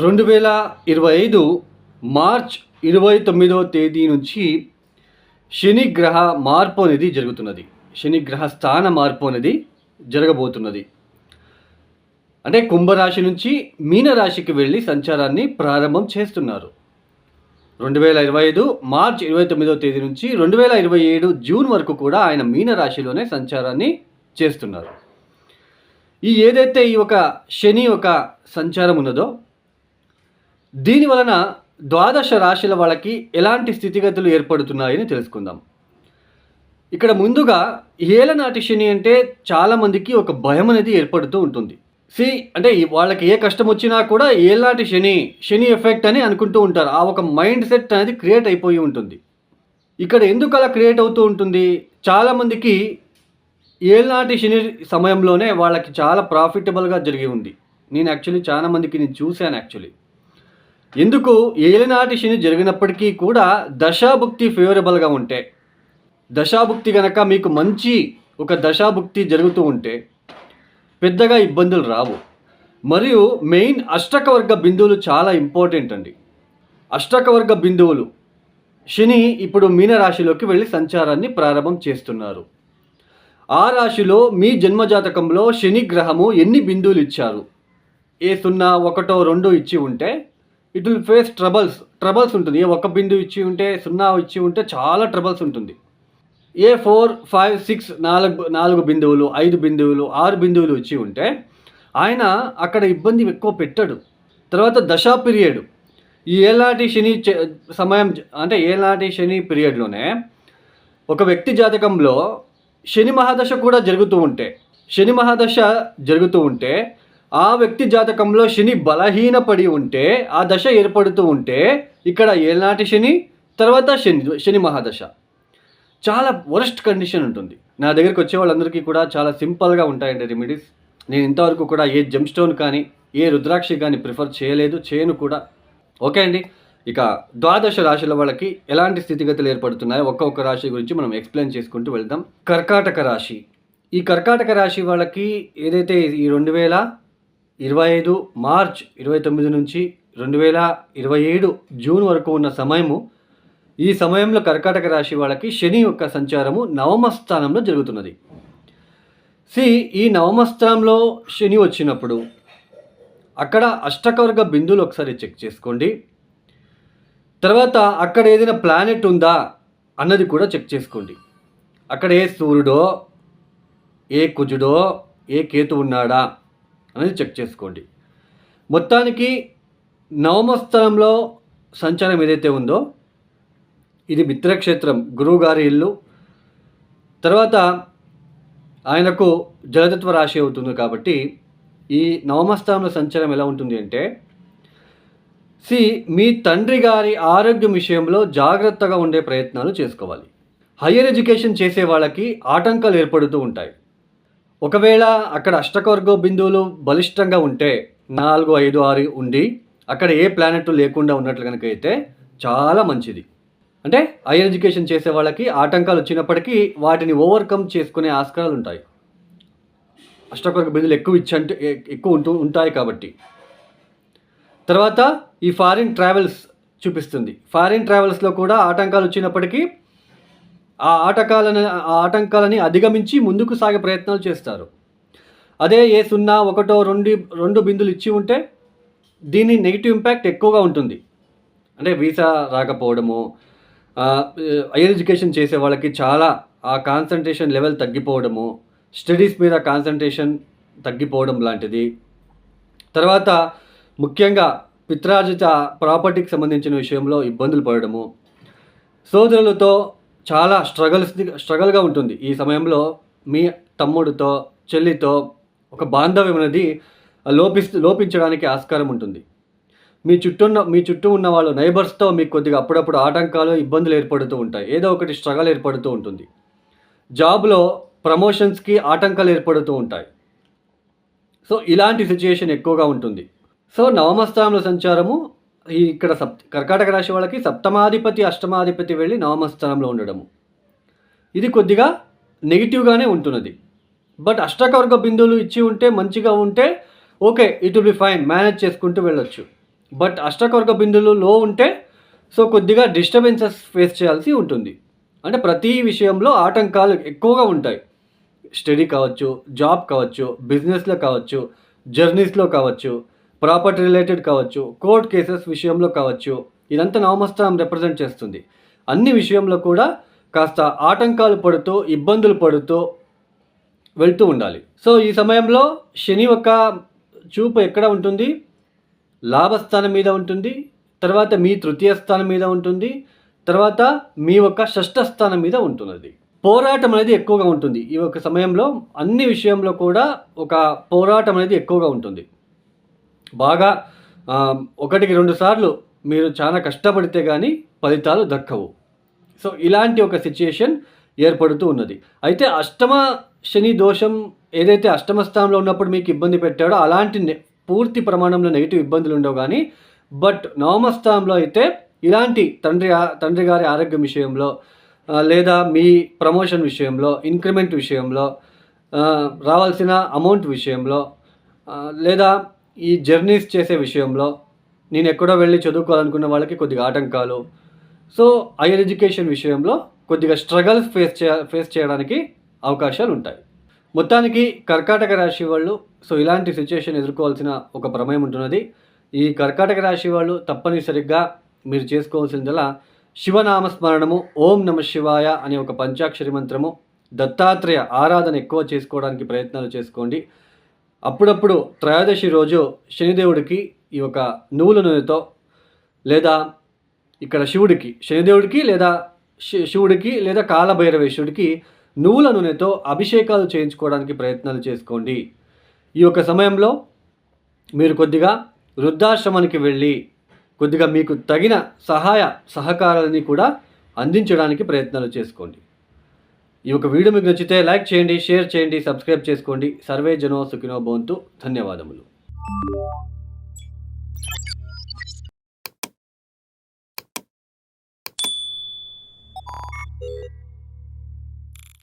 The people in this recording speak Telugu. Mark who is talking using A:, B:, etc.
A: 2025 మార్చ్ 29వ తేదీ నుంచి శని గ్రహ మార్పు అనేది జరుగుతున్నది. శని గ్రహ స్థాన మార్పు అనేది జరగబోతున్నది. అంటే కుంభరాశి నుంచి మీనరాశికి వెళ్ళి సంచారాన్ని ప్రారంభం చేస్తున్నారు. 2025 మార్చ్ 29వ తేదీ నుంచి 2027 జూన్ వరకు కూడా ఆయన మీనరాశిలోనే సంచారాన్ని చేస్తున్నారు. ఏదైతే ఈ ఒక శని ఒక సంచారం ఉన్నదో దీని వలన ద్వాదశ రాశుల వాళ్ళకి ఎలాంటి స్థితిగతులు ఏర్పడుతున్నాయని తెలుసుకుందాం. ఇక్కడ ముందుగా ఏలనాటి శని అంటే చాలామందికి ఒక భయం అనేది ఏర్పడుతూ ఉంటుంది. అంటే వాళ్ళకి ఏ కష్టం వచ్చినా కూడా ఏలనాటి శని ఎఫెక్ట్ అని అనుకుంటూ ఉంటారు. ఆ ఒక మైండ్ సెట్ అనేది క్రియేట్ అయిపోయి ఉంటుంది. ఇక్కడ ఎందుకు అలా క్రియేట్ అవుతూ ఉంటుంది? చాలామందికి ఏలనాటి శని సమయంలోనే వాళ్ళకి చాలా ప్రాఫిటబుల్గా జరిగి ఉంది. నేను చాలామందికి చూశాను. ఎందుకు ఏలినాటి శని జరిగినప్పటికీ కూడా దశాభుక్తి ఫేవరబుల్గా ఉంటే, దశాభుక్తి కనుక మీకు మంచి ఒక దశాభుక్తి జరుగుతూ ఉంటే పెద్దగా ఇబ్బందులు రావు. మరియు మెయిన్ అష్టకవర్గ బిందువులు చాలా ఇంపార్టెంట్ అండి. అష్టకవర్గ బిందువులు శని ఇప్పుడు మీనరాశిలోకి వెళ్ళి సంచారాన్ని ప్రారంభం చేస్తున్నారు. ఆ రాశిలో మీ జన్మజాతకంలో శని గ్రహము ఎన్ని బిందువులు ఇచ్చారు? ఏ 0, 1, 2 ఇచ్చి ఉంటే ఇట్ విల్ ఫేస్ ట్రబుల్స్ ఉంటుంది. ఏ 1 బిందువు ఇచ్చి ఉంటే, 0 ఇచ్చి ఉంటే చాలా ట్రబుల్స్ ఉంటుంది. ఏ 4, 5, 6 4 బిందువులు, 5 బిందువులు, 6 బిందువులు ఇచ్చి ఉంటే ఆయన అక్కడ ఇబ్బంది ఎక్కువ పెట్టాడు. తర్వాత దశా పీరియడ్, ఈ ఏలాంటి శని సమయం అంటే ఏలాంటి శని పీరియడ్లోనే ఒక వ్యక్తి జాతకంలో శని మహాదశ కూడా జరుగుతూ ఉంటే ఆ వ్యక్తి జాతకంలో శని బలహీనపడి ఉంటే, ఆ దశ ఏర్పడుతూ ఉంటే ఇక్కడ ఏలనాటి శని, తర్వాత శని మహాదశ చాలా వరస్ట్ కండిషన్ ఉంటుంది. నా దగ్గరికి వచ్చే వాళ్ళందరికీ కూడా చాలా సింపుల్గా ఉంటాయండి రెమెడీస్. నేను ఇంతవరకు కూడా ఏ జెమ్ స్టోన్ కానీ ఏ రుద్రాక్షి కానీ ప్రిఫర్ చేయను కూడా. ఓకే అండి, ఇక ద్వాదశ రాశుల వాళ్ళకి ఎలాంటి స్థితిగతులు ఏర్పడుతున్నాయో ఒక్కొక్క రాశి గురించి మనం ఎక్స్ప్లెయిన్ చేసుకుంటూ వెళ్దాం. కర్కాటక రాశి. ఈ కర్కాటక రాశి వాళ్ళకి ఏదైతే ఈ 2025 మార్చ్ 29 నుంచి 2027 జూన్ వరకు ఉన్న సమయము, ఈ సమయంలో కర్కాటక రాశి వాళ్ళకి శని యొక్క సంచారము నవమ స్థానంలో జరుగుతున్నది. ఈ నవమ స్థానంలో శని వచ్చినప్పుడు అక్కడ అష్టకవర్గ బిందువులు ఒకసారి చెక్ చేసుకోండి. తర్వాత అక్కడ ఏదైనా ప్లానెట్ ఉందా అన్నది కూడా చెక్ చేసుకోండి. అక్కడ ఏ సూర్యుడో, ఏ కుజుడో, ఏ కేతు ఉన్నాడా అనేది చెక్ చేసుకోండి. మొత్తానికి నవమ స్థలంలో సంచారం ఏదైతే ఉందో ఇది మిత్రక్షేత్రం, గురువుగారి ఇల్లు. తర్వాత ఆయనకు జలతత్వ రాశి అవుతుంది. కాబట్టి ఈ నవమ స్థలంలో సంచారం ఎలా ఉంటుంది అంటే మీ తండ్రి గారి ఆరోగ్యం విషయంలో జాగ్రత్తగా ఉండే ప్రయత్నాలు చేసుకోవాలి. హయ్యర్ ఎడ్యుకేషన్ చేసే వాళ్ళకి ఆటంకాలు ఏర్పడుతూ ఉంటాయి. ఒకవేళ అక్కడ అష్టకవర్గ బిందువులు బలిష్టంగా ఉంటే 4, 5, 6 ఉండి అక్కడ ఏ ప్లానెట్ లేకుండా ఉన్నట్లు కనుక అయితే చాలా మంచిది. అంటే హైయర్ ఎడ్యుకేషన్ చేసే వాళ్ళకి ఆటంకాలు వచ్చినప్పటికీ వాటిని ఓవర్కమ్ చేసుకునే ఆస్కారాలు ఉంటాయి. అష్టకవర్గ బిందువులు ఎక్కువ ఉంటాయి కాబట్టి. తర్వాత ఈ ఫారిన్ ట్రావెల్స్ చూపిస్తుంది. ఫారిన్ ట్రావెల్స్లో కూడా ఆటంకాలు వచ్చినప్పటికీ ఆ ఆటంకాలని అధిగమించి ముందుకు సాగే ప్రయత్నాలు చేస్తారు. అదే ఏ 0, 1, 2 బిందువులు ఇచ్చి ఉంటే దీని నెగిటివ్ ఇంపాక్ట్ ఎక్కువగా ఉంటుంది. అంటే వీసా రాకపోవడము, హైయర్ ఎడ్యుకేషన్ చేసే వాళ్ళకి చాలా ఆ కాన్సన్ట్రేషన్ లెవెల్ తగ్గిపోవడము, స్టడీస్ మీద కాన్సన్ట్రేషన్ తగ్గిపోవడం లాంటిది. తర్వాత ముఖ్యంగా పిత్రార్జిత ప్రాపర్టీకి సంబంధించిన విషయంలో ఇబ్బందులు పడడము, సోదరులతో చాలా స్ట్రగల్గా ఉంటుంది. ఈ సమయంలో మీ తమ్ముడితో, చెల్లితో ఒక బాంధవ్యం అనేది లోపించడానికి ఆస్కారం ఉంటుంది. మీ చుట్టూ ఉన్న వాళ్ళు నైబర్స్తో మీకు కొద్దిగా అప్పుడప్పుడు ఆటంకాలు, ఇబ్బందులు ఏర్పడుతూ ఉంటాయి. ఏదో ఒకటి స్ట్రగల్ ఏర్పడుతూ ఉంటుంది. జాబ్లో ప్రమోషన్స్కి ఆటంకాలు ఏర్పడుతూ ఉంటాయి. ఇలాంటి సిచ్యుయేషన్ ఎక్కువగా ఉంటుంది. నవమ స్థానంలో సంచారము ఇక్కడ కర్కాటక రాశి వాళ్ళకి సప్తమాధిపతి, అష్టమాధిపతి వెళ్ళి నవమ స్థానంలో ఉండడము. ఇది కొద్దిగా నెగిటివ్గానే ఉంటున్నది. బట్ అష్టకవర్గ బిందువులు ఇచ్చి ఉంటే మంచిగా ఉంటే okay, it will be fine, manage చేసుకుంటూ వెళ్ళొచ్చు. బట్ అష్టకవర్గ బిందువులు లో ఉంటే సో కొద్దిగా డిస్టర్బెన్సెస్ ఫేస్ చేయాల్సి ఉంటుంది. అంటే ప్రతి విషయంలో ఆటంకాలు ఎక్కువగా ఉంటాయి. స్టడీ కావచ్చు, జాబ్ కావచ్చు, బిజినెస్లో కావచ్చు, జర్నీస్లో కావచ్చు, ప్రాపర్టీ రిలేటెడ్ కావచ్చు, కోర్ట్ కేసెస్ విషయంలో కావచ్చు, ఇదంతా నవమస్థానం రిప్రజెంట్ చేస్తుంది. అన్ని విషయంలో కూడా కాస్త ఆటంకాలు పడుతూ, ఇబ్బందులు పడుతూ వెళ్తూ ఉండాలి. సో ఈ సమయంలో శని యొక్క చూపు ఎక్కడ ఉంటుంది? లాభస్థానం మీద ఉంటుంది, తర్వాత మీ తృతీయ స్థానం మీద ఉంటుంది, తర్వాత మీ యొక్క షష్ఠ స్థానం మీద ఉంటున్నది. పోరాటం అనేది ఎక్కువగా ఉంటుంది. ఈ యొక్క సమయంలో అన్ని విషయంలో కూడా ఒక పోరాటం అనేది ఎక్కువగా ఉంటుంది. బాగా ఒకటికి 2 సార్లు మీరు చాలా కష్టపడితే కానీ ఫలితాలు దక్కవు. సో ఇలాంటి ఒక సిచ్యుయేషన్ ఏర్పడుతూ ఉన్నది. అయితే అష్టమ శని దోషం ఏదైతే అష్టమ స్థానంలో ఉన్నప్పుడు మీకు ఇబ్బంది పెట్టాడో అలాంటి పూర్తి ప్రమాణంలో నెగిటివ్ ఇబ్బందులు ఉండవు కానీ, బట్ నవమ స్థానంలో అయితే ఇలాంటి తండ్రి గారి ఆరోగ్యం విషయంలో, లేదా మీ ప్రమోషన్ విషయంలో, ఇంక్రిమెంట్ విషయంలో, రావాల్సిన అమౌంట్ విషయంలో, లేదా ఈ జర్నీస్ చేసే విషయంలో, నేను ఎక్కడో వెళ్ళి చదువుకోవాలనుకున్న వాళ్ళకి కొద్దిగా ఆటంకాలు, సో హైయర్ ఎడ్యుకేషన్ విషయంలో కొద్దిగా స్ట్రగల్స్ ఫేస్ చేయడానికి అవకాశాలు ఉంటాయి. మొత్తానికి కర్కాటక రాశి వాళ్ళు సో ఇలాంటి సిచ్యుయేషన్ ఎదుర్కోవాల్సిన ఒక ప్రమేయం ఉంటున్నది. ఈ కర్కాటక రాశి వాళ్ళు తప్పనిసరిగా మీరు చేసుకోవాల్సిందలా శివనామస్మరణము, ఓం నమ శివాయ అనే ఒక పంచాక్షరి మంత్రము, దత్తాత్రేయ ఆరాధన ఎక్కువ చేసుకోవడానికి ప్రయత్నాలు చేసుకోండి. అప్పుడప్పుడు త్రయోదశి రోజు శనిదేవుడికి ఈ యొక్క నువ్వుల నూనెతో, లేదా ఇక్కడ శనిదేవుడికి లేదా శివుడికి లేదా కాలభైరవేశ్వరుడికి నువ్వుల నూనెతో అభిషేకాలు చేయించుకోవడానికి ప్రయత్నాలు చేసుకోండి. ఈ యొక్క సమయంలో మీరు కొద్దిగా వృద్ధాశ్రమానికి వెళ్ళి కొద్దిగా మీకు తగిన సహాయ సహకారాలని కూడా అందించడానికి ప్రయత్నాలు చేసుకోండి. ఈ యొక్క వీడియో మీకు నచ్చితే లైక్ చేయండి, షేర్ చేయండి, సబ్స్క్రైబ్ చేసుకోండి. సర్వే జనో సుఖినో భవంతు. ధన్యవాదములు.